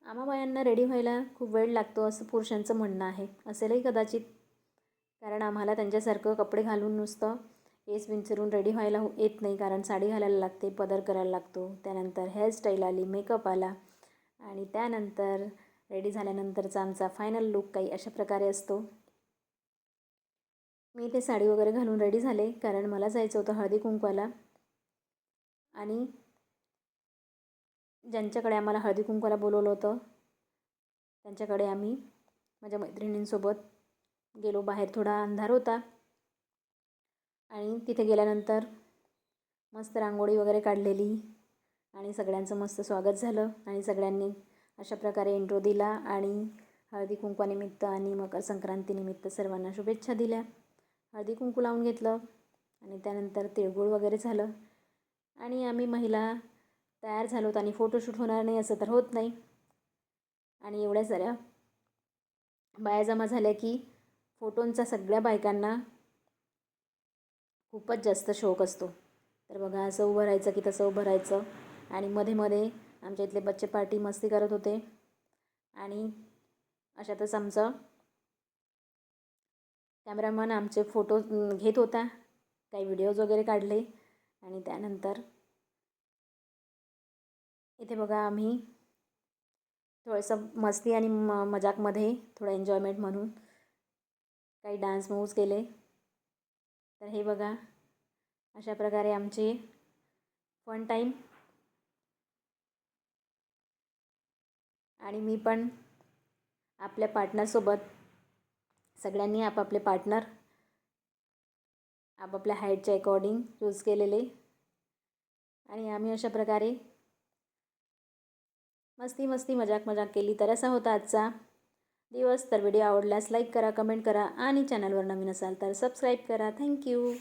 आम्हा बायांना रेडी व्हायला खूप वेळ लागतो असं पुरुषांचं म्हणणं आहे, असेलही कदाचित. कारण आम्हाला त्यांच्यासारखं कपडे घालून नुसतं केस विंचरून रेडी व्हायला येत नाही. कारण साडी घालायला लागते, पदर करायला लागतो, त्यानंतर हेअरस्टाईल आली, मेकअप आला आणि त्यानंतर रेडी झाल्यानंतरचा आमचा फायनल लुक काही अशा प्रकारे असतो. मी इथे साडी वगैरे घालून रेडी झाले कारण मला जायचं होतं हळदी कुंकवाला. आणि ज्यांच्याकडे आम्हाला हळदी कुंकवाला बोलवलं होतं त्यांच्याकडे आम्ही माझ्या मैत्रिणींसोबत गेलो. बाहेर थोडा अंधार होता आणि तिथे गेल्यानंतर मस्त रांगोळी वगैरे काढलेली आणि सगळ्यांचं मस्त स्वागत झालं आणि सगळ्यांनी अशा प्रकारे इंट्रो दिला आणि हळदी कुंकवानिमित्त आणि मकर संक्रांतीनिमित्त सर्वांना शुभेच्छा दिल्या. हळदी कुंकू लावून घेतलं आणि त्यानंतर तिळगुळ वगैरे झालं आणि आम्ही महिला तयार झालोत. आणि फोटोशूट होणार नाही असं तर होत नाही. आणि एवढ्या साऱ्या बाया जमा झाल्या की फोटोंचा सगळ्या बायकांना खूपच जास्त शौक असतो. तर बघा, असं उभं राहायचं की तसं उभं राहायचं. आणि मध्ये मध्ये आमच्या इथले बच्चे पार्टी मस्ती करत होते आणि अशातच आमचं कॅमेरामन आमचे फोटो घेत होता, काही व्हिडिओज वगैरे काढले. आणि त्यानंतर इथे बघा, आम्ही थोडंसं मस्ती आणि मजाकमध्ये थोडं एन्जॉयमेंट म्हणून काही डान्स मूव्स केले. तर हे बघा, अशा प्रकारे आमचे फन टाईम. आणि मी पण आपल्या पार्टनरसोबत, सगळ्यांनी आपापले पार्टनर आपापल्या हाईटच्या अकॉर्डिंग चूज केलेले. आणि आम्ही अशा प्रकारे मस्ती मजाक केली. तर असा होता आजचा दिवस. तर व्हिडिओ आवडल्यास लाईक करा, कमेंट करा आणि चॅनलवर नवीन असाल तर सबस्क्राईब करा. थँक्यू.